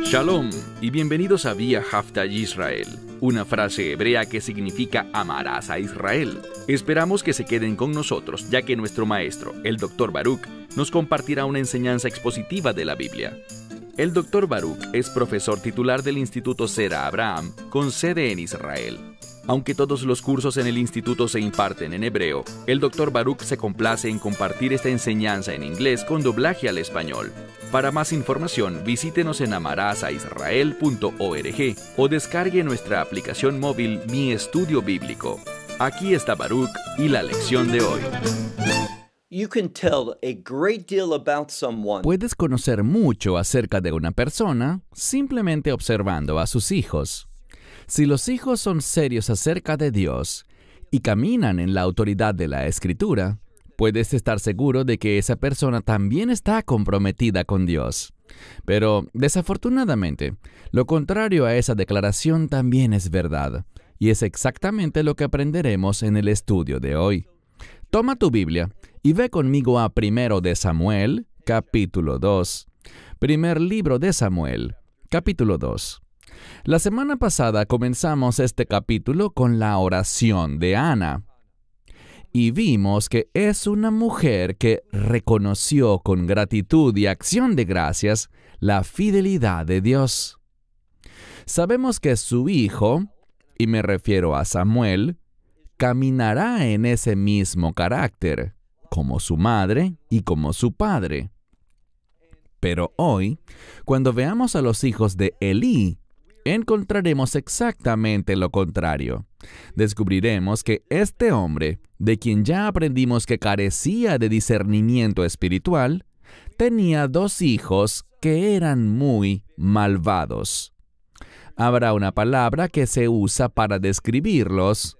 Shalom y bienvenidos a Vía Haftaj Israel, una frase hebrea que significa amarás a Israel. Esperamos que se queden con nosotros, ya que nuestro maestro, el Dr. Baruch, nos compartirá una enseñanza expositiva de la Biblia. El Dr. Baruch es profesor titular del Instituto Zera Abraham, con sede en Israel. Aunque todos los cursos en el instituto se imparten en hebreo, el Dr. Baruch se complace en compartir esta enseñanza en inglés con doblaje al español. Para más información, visítenos en amarasaisrael.org o descargue nuestra aplicación móvil Mi Estudio Bíblico. Aquí está Baruch y la lección de hoy. Puedes conocer mucho acerca de una persona simplemente observando a sus hijos. Si los hijos son serios acerca de Dios y caminan en la autoridad de la Escritura, puedes estar seguro de que esa persona también está comprometida con Dios. Pero, desafortunadamente, lo contrario a esa declaración también es verdad, y es exactamente lo que aprenderemos en el estudio de hoy. Toma tu Biblia y ve conmigo a 1 de Samuel, capítulo 2. Primer libro de Samuel, capítulo 2. La semana pasada comenzamos este capítulo con la oración de Ana. Y vimos que es una mujer que reconoció con gratitud y acción de gracias la fidelidad de Dios. Sabemos que su hijo, y me refiero a Samuel, caminará en ese mismo carácter, como su madre y como su padre. Pero hoy, cuando veamos a los hijos de Elí, encontraremos exactamente lo contrario. Descubriremos que este hombre, de quien ya aprendimos que carecía de discernimiento espiritual, tenía 2 hijos que eran muy malvados. Habrá una palabra que se usa para describirlos,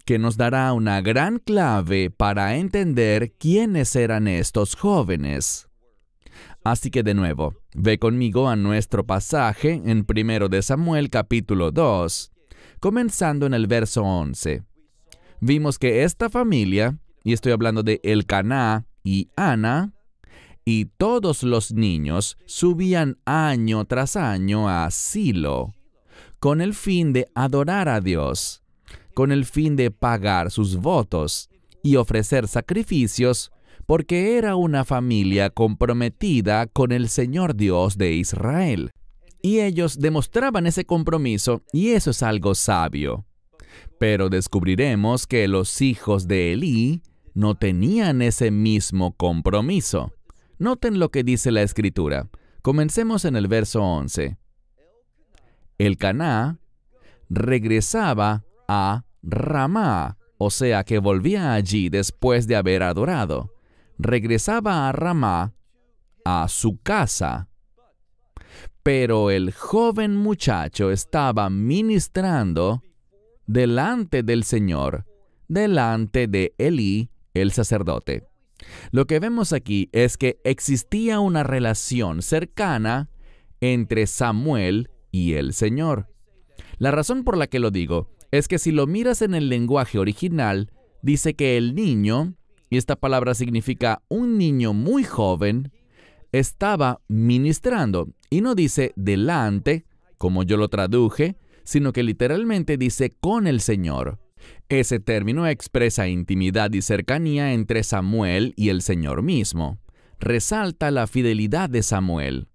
que nos dará una gran clave para entender quiénes eran estos jóvenes. Así que de nuevo, ve conmigo a nuestro pasaje en 1 de Samuel capítulo 2, comenzando en el verso 11. Vimos que esta familia, y estoy hablando de Elcaná y Ana, y todos los niños subían año tras año a Silo, con el fin de adorar a Dios, con el fin de pagar sus votos y ofrecer sacrificios, porque era una familia comprometida con el Señor Dios de Israel. Y ellos demostraban ese compromiso, y eso es algo sabio. Pero descubriremos que los hijos de Elí no tenían ese mismo compromiso. Noten lo que dice la Escritura. Comencemos en el verso 11. Elcaná regresaba a Ramá, o sea que volvía allí después de haber adorado. Regresaba a Ramá, a su casa. Pero el joven muchacho estaba ministrando delante del Señor, delante de Elí, el sacerdote. Lo que vemos aquí es que existía una relación cercana entre Samuel y el Señor. La razón por la que lo digo es que si lo miras en el lenguaje original, dice que el niño, y esta palabra significa un niño muy joven, estaba ministrando. Y no dice delante, como yo lo traduje, sino que literalmente dice con el Señor. Ese término expresa intimidad y cercanía entre Samuel y el Señor mismo. Resalta la fidelidad de Samuel.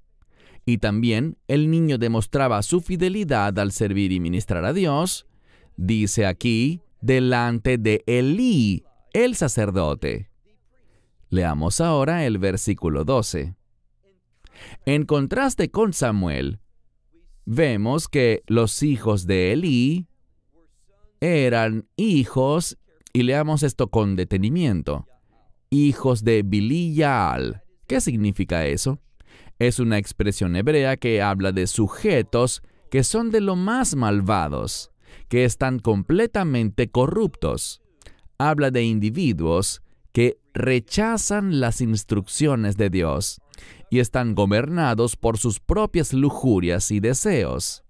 Y también el niño demostraba su fidelidad al servir y ministrar a Dios. Dice aquí, delante de Elí, el sacerdote. Leamos ahora el versículo 12. En contraste con Samuel, vemos que los hijos de Elí eran hijos, y leamos esto con detenimiento, hijos de Bilial. ¿Qué significa eso? Es una expresión hebrea que habla de sujetos que son de lo más malvados, que están completamente corruptos. Habla de individuos que rechazan las instrucciones de Dios y están gobernados por sus propias lujurias y deseos.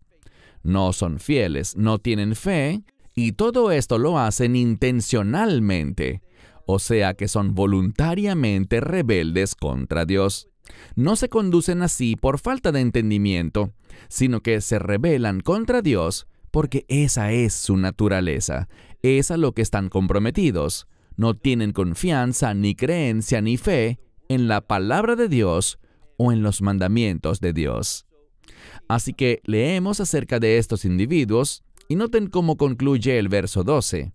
No son fieles, no tienen fe, y todo esto lo hacen intencionalmente, o sea que son voluntariamente rebeldes contra Dios. No se conducen así por falta de entendimiento, sino que se rebelan contra Dios porque esa es su naturaleza, es a lo que están comprometidos. No tienen confianza, ni creencia, ni fe en la palabra de Dios o en los mandamientos de Dios. Así que leemos acerca de estos individuos y noten cómo concluye el verso 12.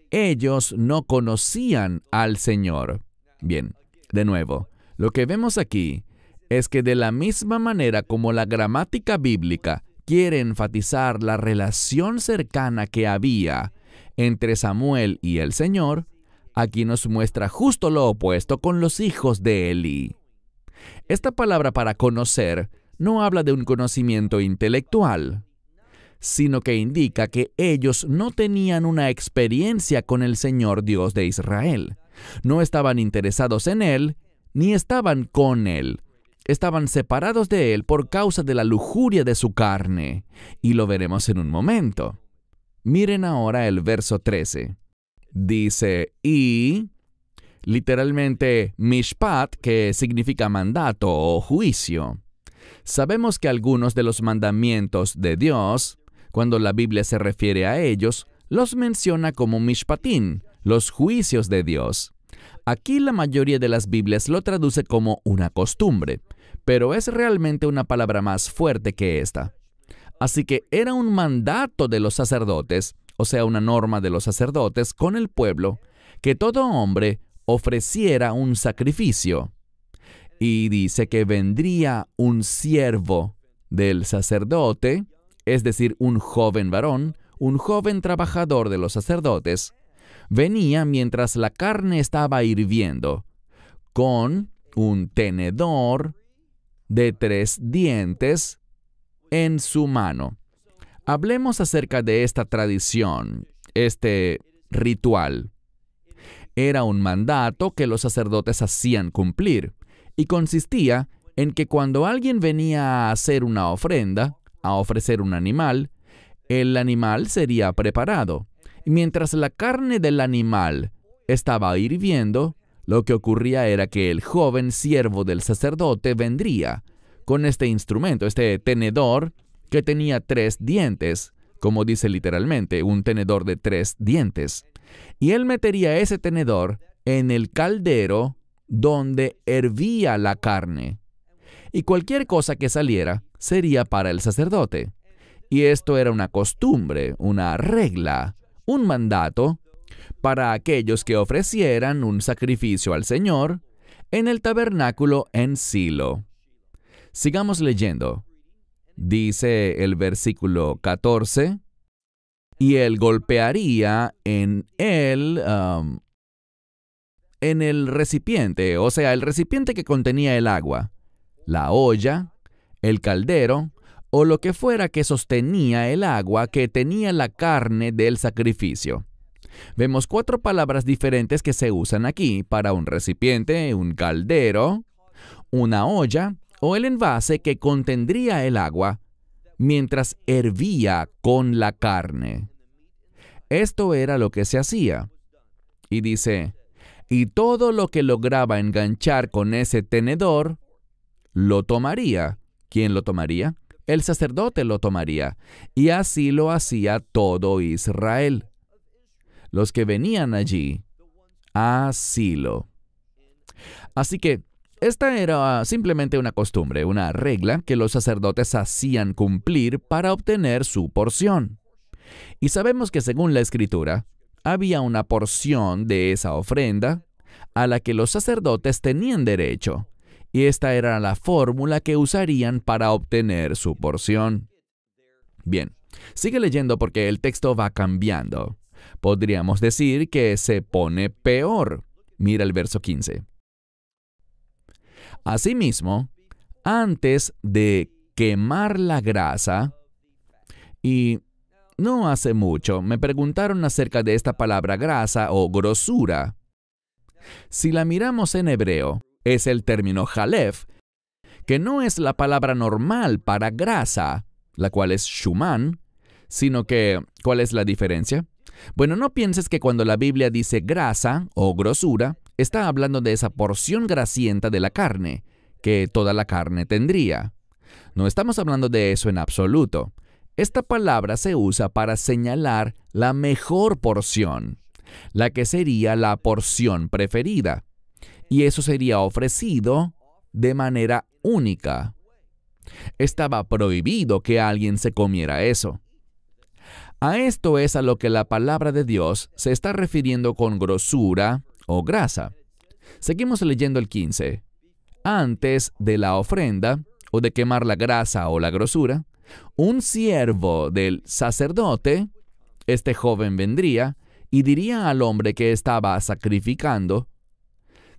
Ellos no conocían al Señor. Bien, de nuevo, lo que vemos aquí es que de la misma manera como la gramática bíblica quiere enfatizar la relación cercana que había entre Samuel y el Señor, aquí nos muestra justo lo opuesto con los hijos de Elí. Esta palabra para conocer no habla de un conocimiento intelectual, sino que indica que ellos no tenían una experiencia con el Señor Dios de Israel. No estaban interesados en Él, ni estaban con Él. Estaban separados de Él por causa de la lujuria de su carne. Y lo veremos en un momento. Miren ahora el verso 13. Dice, y, literalmente, mishpat, que significa mandato o juicio. Sabemos que algunos de los mandamientos de Dios, cuando la Biblia se refiere a ellos, los menciona como mishpatim, los juicios de Dios. Aquí la mayoría de las Biblias lo traduce como una costumbre, pero es realmente una palabra más fuerte que esta. Así que era un mandato de los sacerdotes, o sea, una norma de los sacerdotes con el pueblo, que todo hombre ofreciera un sacrificio. Y dice que vendría un siervo del sacerdote, es decir, un joven varón, un joven trabajador de los sacerdotes, venía mientras la carne estaba hirviendo, con un tenedor de 3 dientes en su mano. Hablemos acerca de esta tradición, este ritual. Era un mandato que los sacerdotes hacían cumplir, y consistía en que cuando alguien venía a hacer una ofrenda, a ofrecer un animal, el animal sería preparado. Y mientras la carne del animal estaba hirviendo, lo que ocurría era que el joven siervo del sacerdote vendría con este instrumento, este tenedor que tenía 3 dientes, como dice literalmente, un tenedor de 3 dientes. Y él metería ese tenedor en el caldero donde hervía la carne. Y cualquier cosa que saliera sería para el sacerdote. Y esto era una costumbre, una regla, un mandato para aquellos que ofrecieran un sacrificio al Señor en el tabernáculo en Silo. Sigamos leyendo. Dice el versículo 14, y él golpearía en el recipiente, o sea, el recipiente que contenía el agua, la olla, el caldero, o lo que fuera que sostenía el agua que tenía la carne del sacrificio. Vemos 4 palabras diferentes que se usan aquí para un recipiente, un caldero, una olla o el envase que contendría el agua mientras hervía con la carne. Esto era lo que se hacía. Y dice, y todo lo que lograba enganchar con ese tenedor, lo tomaría. ¿Quién lo tomaría? El sacerdote lo tomaría. Y así lo hacía todo Israel. Los que venían allí a Silo. Así que esta era simplemente una costumbre, una regla que los sacerdotes hacían cumplir para obtener su porción. Y sabemos que según la Escritura, había una porción de esa ofrenda a la que los sacerdotes tenían derecho, y esta era la fórmula que usarían para obtener su porción. Bien, sigue leyendo porque el texto va cambiando. Podríamos decir que se pone peor. Mira el verso 15. Asimismo, antes de quemar la grasa, y no hace mucho me preguntaron acerca de esta palabra grasa o grosura. Si la miramos en hebreo, es el término jalef, que no es la palabra normal para grasa, la cual es shuman, sino que, ¿cuál es la diferencia? Bueno, no pienses que cuando la Biblia dice grasa o grosura, está hablando de esa porción grasienta de la carne, que toda la carne tendría. No estamos hablando de eso en absoluto. Esta palabra se usa para señalar la mejor porción, la que sería la porción preferida, y eso sería ofrecido de manera única. Estaba prohibido que alguien se comiera eso. A esto es a lo que la palabra de Dios se está refiriendo con grosura o grasa. Seguimos leyendo el 15. Antes de la ofrenda, o de quemar la grasa o la grosura, un siervo del sacerdote, este joven vendría y diría al hombre que estaba sacrificando: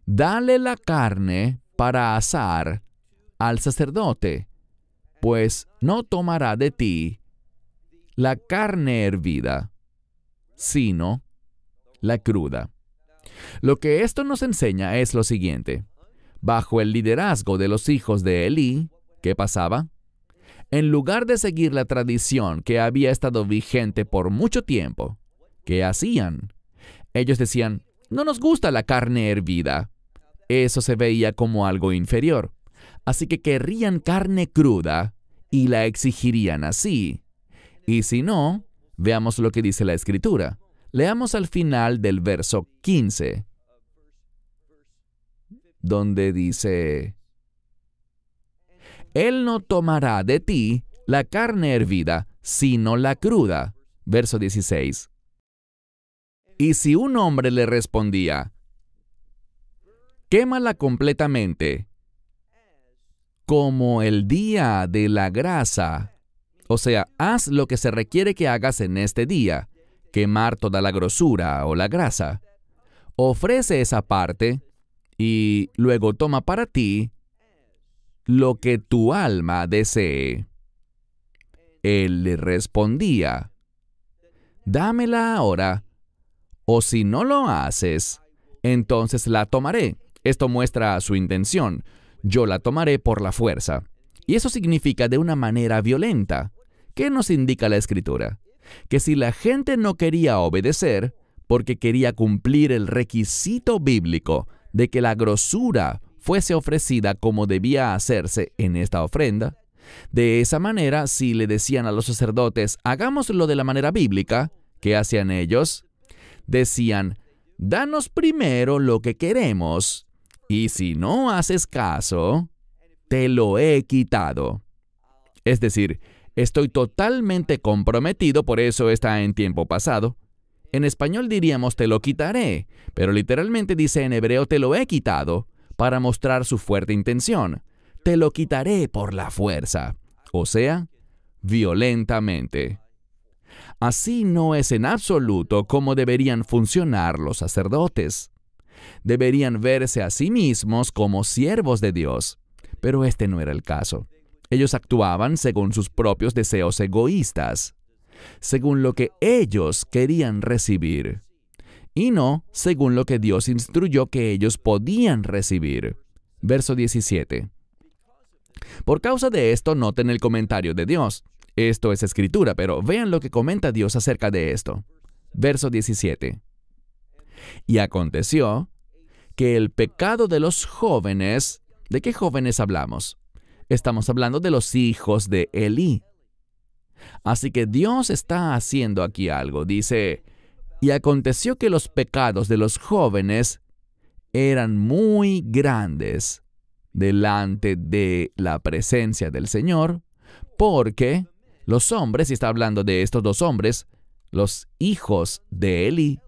dale la carne para asar al sacerdote, pues no tomará de ti la carne hervida, sino la cruda. Lo que esto nos enseña es lo siguiente. Bajo el liderazgo de los hijos de Elí, ¿qué pasaba? En lugar de seguir la tradición que había estado vigente por mucho tiempo, ¿qué hacían? Ellos decían: no nos gusta la carne hervida. Eso se veía como algo inferior. Así que querrían carne cruda y la exigirían así. Y si no, veamos lo que dice la Escritura. Leamos al final del verso 15, donde dice: Él no tomará de ti la carne hervida, sino la cruda. Verso 16. Y si un hombre le respondía: quémala completamente, como el día de la grasa. O sea, haz lo que se requiere que hagas en este día, quemar toda la grosura o la grasa. Ofrece esa parte y luego toma para ti lo que tu alma desee. Él le respondía: dámela ahora, o si no lo haces, entonces la tomaré. Esto muestra su intención. Yo la tomaré por la fuerza. Y eso significa de una manera violenta. ¿Qué nos indica la Escritura? Que si la gente no quería obedecer, porque quería cumplir el requisito bíblico de que la grosura fuese ofrecida como debía hacerse en esta ofrenda, de esa manera, si le decían a los sacerdotes: hagámoslo de la manera bíblica, ¿qué hacían ellos? Decían: danos primero lo que queremos, y si no haces caso, te lo he quitado. Es decir, estoy totalmente comprometido, por eso está en tiempo pasado. En español diríamos te lo quitaré, pero literalmente dice en hebreo te lo he quitado, para mostrar su fuerte intención. Te lo quitaré por la fuerza, o sea, violentamente. Así no es en absoluto como deberían funcionar los sacerdotes. Deberían verse a sí mismos como siervos de Dios, pero este no era el caso. Ellos actuaban según sus propios deseos egoístas, según lo que ellos querían recibir, y no según lo que Dios instruyó que ellos podían recibir. Verso 17. Por causa de esto, noten el comentario de Dios. Esto es Escritura, pero vean lo que comenta Dios acerca de esto. Verso 17. Y aconteció que el pecado de los jóvenes... ¿De qué jóvenes hablamos? Estamos hablando de los hijos de Elí. Así que Dios está haciendo aquí algo. Dice: y aconteció que los pecados de los jóvenes eran muy grandes delante de la presencia del Señor, porque los hombres, y está hablando de estos dos hombres, los hijos de Elí,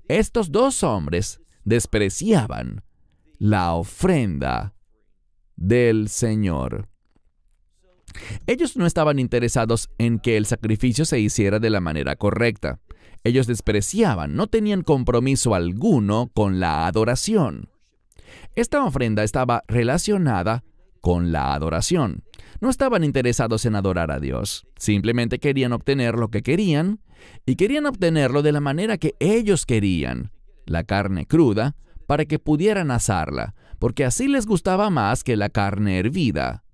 estos dos hombres despreciaban la ofrenda del Señor. Ellos no estaban interesados en que el sacrificio se hiciera de la manera correcta. Ellos despreciaban, no tenían compromiso alguno con la adoración. Esta ofrenda estaba relacionada con la adoración. No estaban interesados en adorar a Dios. Simplemente querían obtener lo que querían, y querían obtenerlo de la manera que ellos querían, la carne cruda, para que pudieran asarla, porque así les gustaba más que la carne hervida.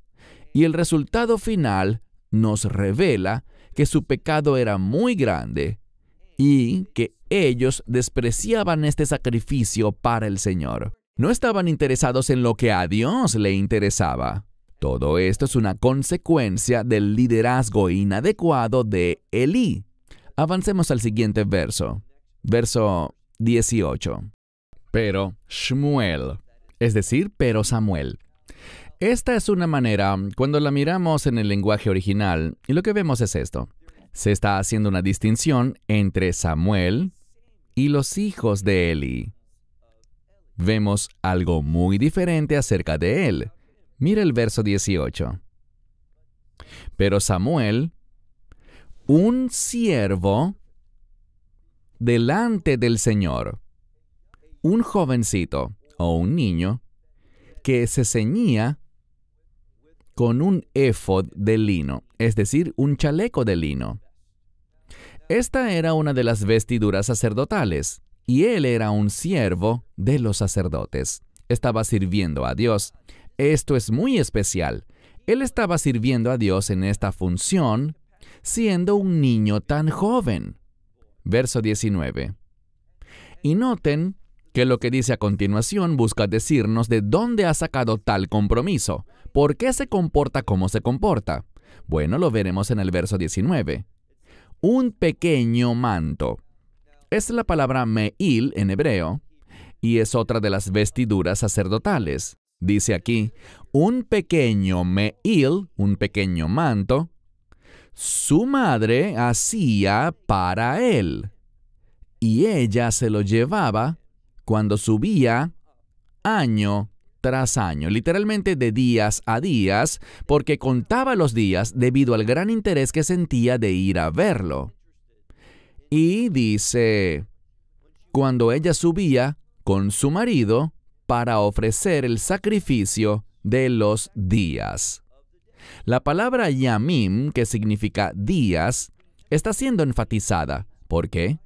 Y el resultado final nos revela que su pecado era muy grande y que ellos despreciaban este sacrificio para el Señor. No estaban interesados en lo que a Dios le interesaba. Todo esto es una consecuencia del liderazgo inadecuado de Elí. Avancemos al siguiente verso. Verso 18. Pero Shmuel, es decir, pero Samuel. Esta es una manera, cuando la miramos en el lenguaje original, y lo que vemos es esto. Se está haciendo una distinción entre Samuel y los hijos de Elí. Vemos algo muy diferente acerca de él. Mira el verso 18. Pero Samuel, un siervo delante del Señor, un jovencito o un niño que se ceñía con un éfod de lino, es decir, un chaleco de lino. Esta era una de las vestiduras sacerdotales, y él era un siervo de los sacerdotes. Estaba sirviendo a Dios. Esto es muy especial. Él estaba sirviendo a Dios en esta función, siendo un niño tan joven. Verso 19. Y noten que lo que dice a continuación busca decirnos de dónde ha sacado tal compromiso. ¿Por qué se comporta como se comporta? Bueno, lo veremos en el verso 19. Un pequeño manto. Es la palabra me'il en hebreo, y es otra de las vestiduras sacerdotales. Dice aquí, un pequeño me'il, un pequeño manto, su madre hacía para él, y ella se lo llevaba cuando subía año tras año, literalmente de días a días, porque contaba los días debido al gran interés que sentía de ir a verlo. Y dice, cuando ella subía con su marido para ofrecer el sacrificio de los días. La palabra yamim, que significa días, está siendo enfatizada. ¿Por qué?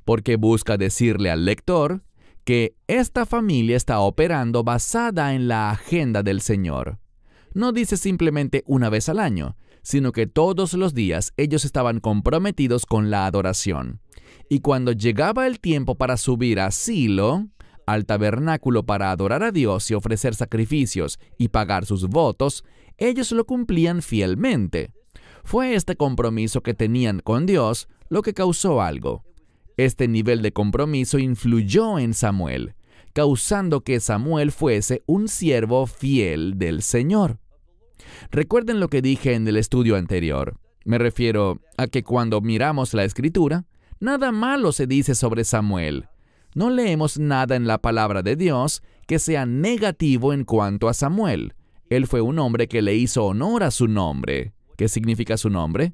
Porque busca decirle al lector que esta familia está operando basada en la agenda del Señor. No dice simplemente una vez al año, sino que todos los días ellos estaban comprometidos con la adoración. Y cuando llegaba el tiempo para subir a Silo, al tabernáculo para adorar a Dios y ofrecer sacrificios y pagar sus votos, ellos lo cumplían fielmente. Fue este compromiso que tenían con Dios lo que causó algo. Este nivel de compromiso influyó en Samuel, causando que Samuel fuese un siervo fiel del Señor. Recuerden lo que dije en el estudio anterior. Me refiero a que cuando miramos la Escritura, nada malo se dice sobre Samuel. No leemos nada en la palabra de Dios que sea negativo en cuanto a Samuel. Él fue un hombre que le hizo honor a su nombre. ¿Qué significa su nombre?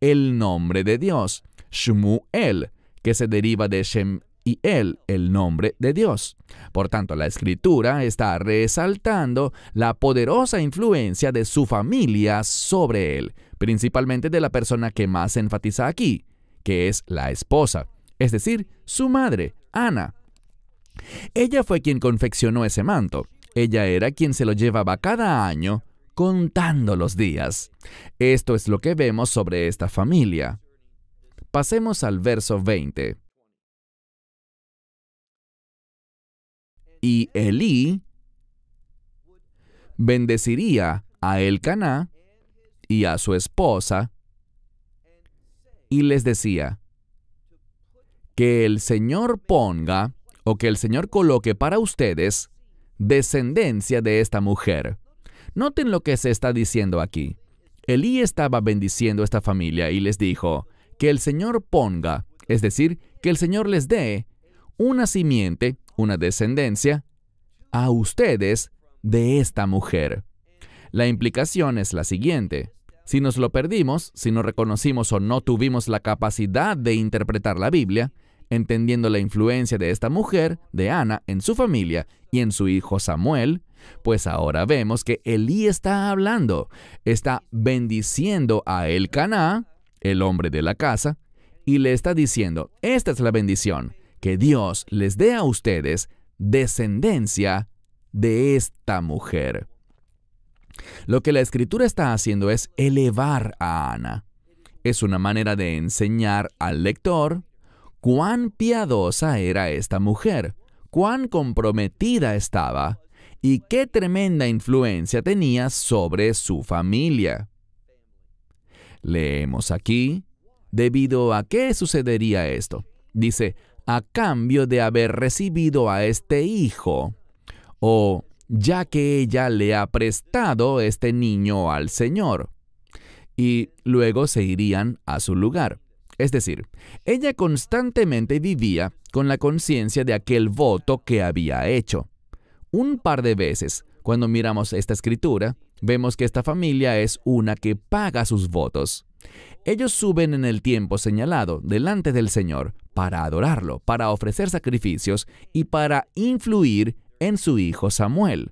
El nombre de Dios, Shmuel, que se deriva de Shem y El, el nombre de Dios. Por tanto, la Escritura está resaltando la poderosa influencia de su familia sobre él, principalmente de la persona que más se enfatiza aquí, que es la esposa, es decir, su madre, Ana. Ella fue quien confeccionó ese manto. Ella era quien se lo llevaba cada año, contando los días. Esto es lo que vemos sobre esta familia. Pasemos al verso 20. Y Elí bendeciría a Elcaná y a su esposa, y les decía, que el Señor ponga, o que el Señor coloque para ustedes, descendencia de esta mujer. Noten lo que se está diciendo aquí. Elí estaba bendiciendo a esta familia y les dijo, que el Señor ponga, es decir, que el Señor les dé una simiente, una descendencia, a ustedes de esta mujer. La implicación es la siguiente. Si nos lo perdimos, si no reconocimos o no tuvimos la capacidad de interpretar la Biblia, entendiendo la influencia de esta mujer, de Ana, en su familia y en su hijo Samuel, pues ahora vemos que Elí está hablando, está bendiciendo a Elcaná, el hombre de la casa, y le está diciendo, esta es la bendición, que Dios les dé a ustedes descendencia de esta mujer. Lo que la Escritura está haciendo es elevar a Ana. Es una manera de enseñar al lector cuán piadosa era esta mujer, cuán comprometida estaba y qué tremenda influencia tenía sobre su familia. Leemos aquí, ¿debido a qué sucedería esto? Dice, a cambio de haber recibido a este hijo, o ya que ella le ha prestado este niño al Señor. Y luego se irían a su lugar. Es decir, ella constantemente vivía con la conciencia de aquel voto que había hecho. Un par de veces, cuando miramos esta escritura, vemos que esta familia es una que paga sus votos. Ellos suben en el tiempo señalado delante del Señor para adorarlo, para ofrecer sacrificios y para influir en su hijo Samuel.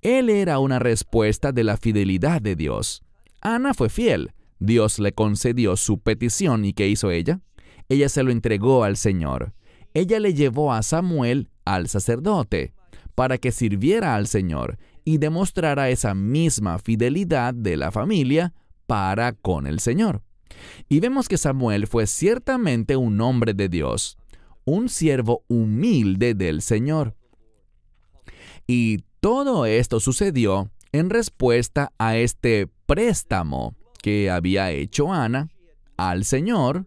Él era una respuesta de la fidelidad de Dios. Ana fue fiel. Dios le concedió su petición. ¿Y qué hizo ella? Ella se lo entregó al Señor. Ella le llevó a Samuel al sacerdote para que sirviera al Señor y demostrara esa misma fidelidad de la familia para con el Señor. Y vemos que Samuel fue ciertamente un hombre de Dios, un siervo humilde del Señor. Y todo esto sucedió en respuesta a este préstamo que había hecho Ana al Señor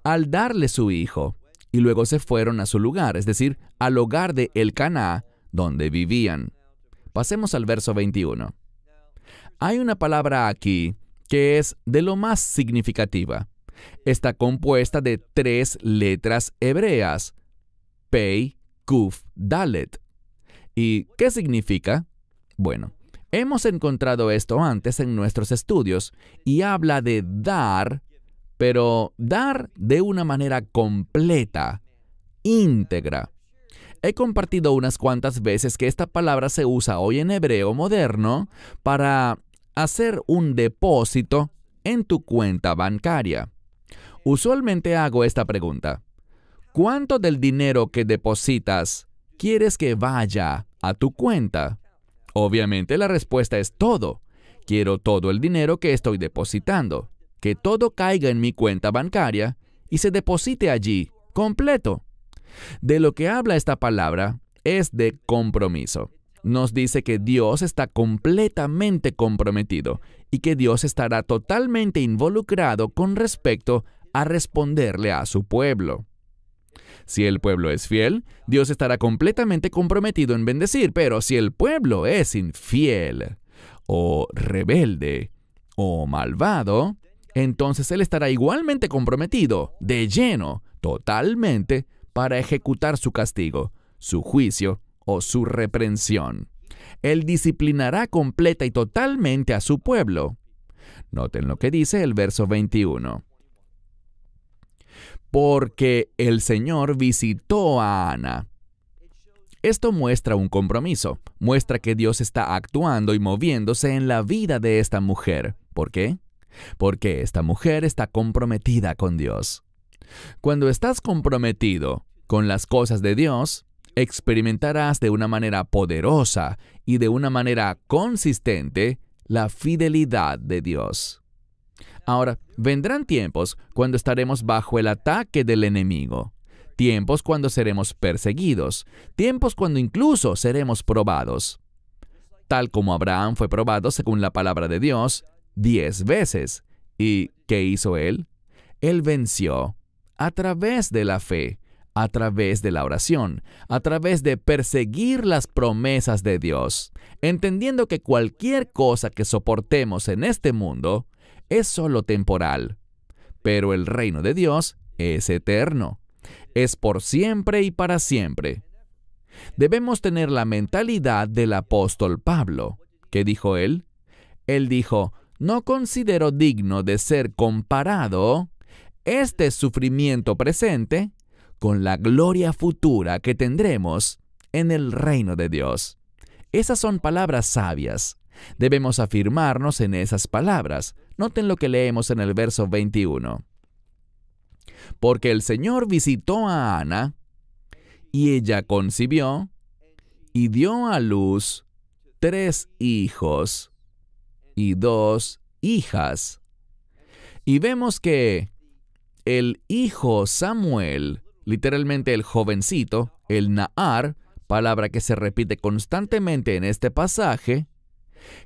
al darle su hijo, y luego se fueron a su lugar, es decir, al hogar de Elcaná, donde vivían. Pasemos al verso 21. Hay una palabra aquí que es de lo más significativa. Está compuesta de 3 letras hebreas, Pei, Kuf, Dalet. ¿Y qué significa? Bueno, hemos encontrado esto antes en nuestros estudios y habla de dar, pero dar de una manera completa, íntegra. He compartido unas cuantas veces que esta palabra se usa hoy en hebreo moderno para hacer un depósito en tu cuenta bancaria. Usualmente hago esta pregunta: ¿cuánto del dinero que depositas quieres que vaya a tu cuenta? Obviamente la respuesta es todo. Quiero todo el dinero que estoy depositando, que todo caiga en mi cuenta bancaria y se deposite allí, completo. De lo que habla esta palabra es de compromiso. Nos dice que Dios está completamente comprometido y que Dios estará totalmente involucrado con respecto a responderle a su pueblo. Si el pueblo es fiel, Dios estará completamente comprometido en bendecir, pero si el pueblo es infiel, o rebelde, o malvado, entonces Él estará igualmente comprometido, de lleno, totalmente, para ejecutar su castigo, su juicio o su reprensión. Él disciplinará completa y totalmente a su pueblo. Noten lo que dice el verso 21. Porque el Señor visitó a Ana. Esto muestra un compromiso, muestra que Dios está actuando y moviéndose en la vida de esta mujer. ¿Por qué? Porque esta mujer está comprometida con Dios. Cuando estás comprometido con las cosas de Dios, experimentarás de una manera poderosa y de una manera consistente la fidelidad de Dios. Ahora, vendrán tiempos cuando estaremos bajo el ataque del enemigo, tiempos cuando seremos perseguidos, tiempos cuando incluso seremos probados. Tal como Abraham fue probado según la palabra de Dios 10 veces. ¿Y qué hizo él? Él venció a través de la fe, a través de la oración, a través de perseguir las promesas de Dios, entendiendo que cualquier cosa que soportemos en este mundo es solo temporal, pero el reino de Dios es eterno, es por siempre y para siempre. Debemos tener la mentalidad del apóstol Pablo. ¿Qué dijo él? Él dijo: no considero digno de ser comparado este sufrimiento presente con la gloria futura que tendremos en el reino de Dios. Esas son palabras sabias. Debemos afirmarnos en esas palabras. Noten lo que leemos en el verso 21. Porque el Señor visitó a Ana, y ella concibió, y dio a luz 3 hijos y 2 hijas. Y vemos que el hijo Samuel, literalmente el jovencito, el Na'ar, palabra que se repite constantemente en este pasaje,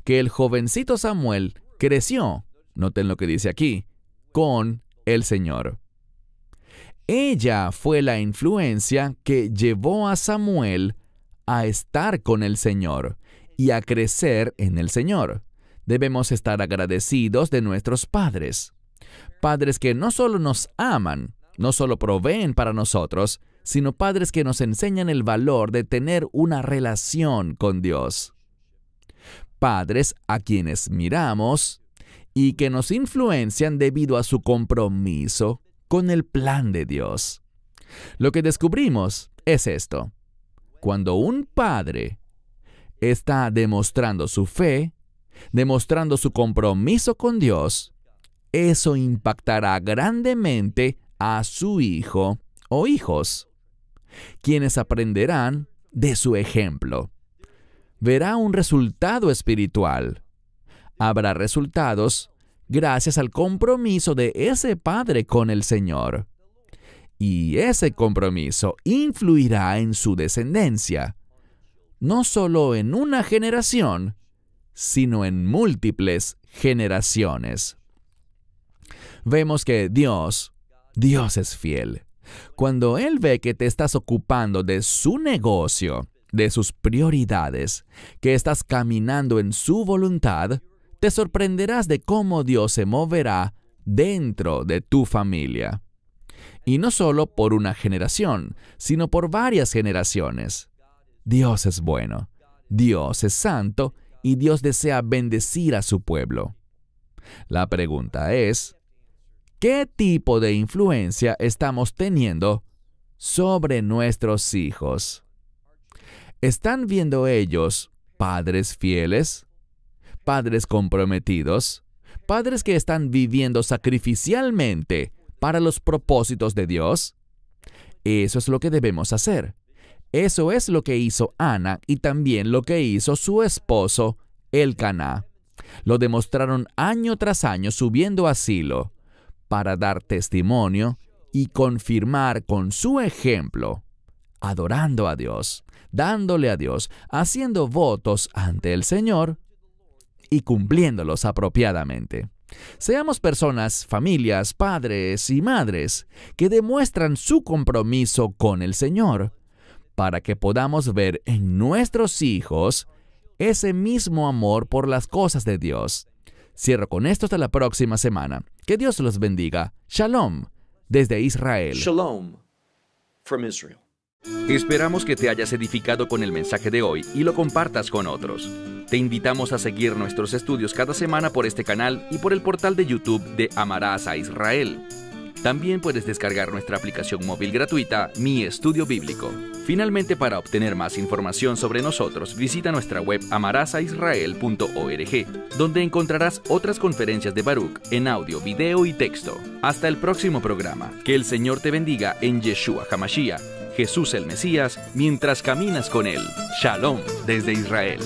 que el jovencito Samuel creció, noten lo que dice aquí, con el Señor. Ella fue la influencia que llevó a Samuel a estar con el Señor y a crecer en el Señor. Debemos estar agradecidos de nuestros padres. Padres que no solo nos aman, no solo proveen para nosotros, sino padres que nos enseñan el valor de tener una relación con Dios. Padres a quienes miramos y que nos influencian debido a su compromiso con el plan de Dios. Lo que descubrimos es esto. Cuando un padre está demostrando su fe, demostrando su compromiso con Dios, eso impactará grandemente a su hijo o hijos, quienes aprenderán de su ejemplo. Verá un resultado espiritual. Habrá resultados gracias al compromiso de ese padre con el Señor. Y ese compromiso influirá en su descendencia, no solo en una generación, sino en múltiples generaciones. Vemos que Dios es fiel. Cuando Él ve que te estás ocupando de su negocio, de sus prioridades, que estás caminando en su voluntad, te sorprenderás de cómo Dios se moverá dentro de tu familia. Y no solo por una generación, sino por varias generaciones. Dios es bueno, Dios es santo y Dios desea bendecir a su pueblo. La pregunta es, ¿qué tipo de influencia estamos teniendo sobre nuestros hijos? ¿Están viendo ellos padres fieles? ¿Padres comprometidos? ¿Padres que están viviendo sacrificialmente para los propósitos de Dios? Eso es lo que debemos hacer. Eso es lo que hizo Ana y también lo que hizo su esposo, Elcaná. Lo demostraron año tras año subiendo a Silo para dar testimonio y confirmar con su ejemplo, adorando a Dios, dándole a Dios, haciendo votos ante el Señor y cumpliéndolos apropiadamente. Seamos personas, familias, padres y madres que demuestran su compromiso con el Señor para que podamos ver en nuestros hijos ese mismo amor por las cosas de Dios. Cierro con esto hasta la próxima semana. Que Dios los bendiga. Shalom, desde Israel. Shalom from Israel. Esperamos que te hayas edificado con el mensaje de hoy y lo compartas con otros. Te invitamos a seguir nuestros estudios cada semana por este canal y por el portal de YouTube de Amarás a Israel. También puedes descargar nuestra aplicación móvil gratuita, Mi Estudio Bíblico. Finalmente, para obtener más información sobre nosotros, visita nuestra web amarasaisrael.org, donde encontrarás otras conferencias de Baruch en audio, video y texto. Hasta el próximo programa. Que el Señor te bendiga en Yeshua HaMashiach, Jesús el Mesías, mientras caminas con Él. Shalom desde Israel.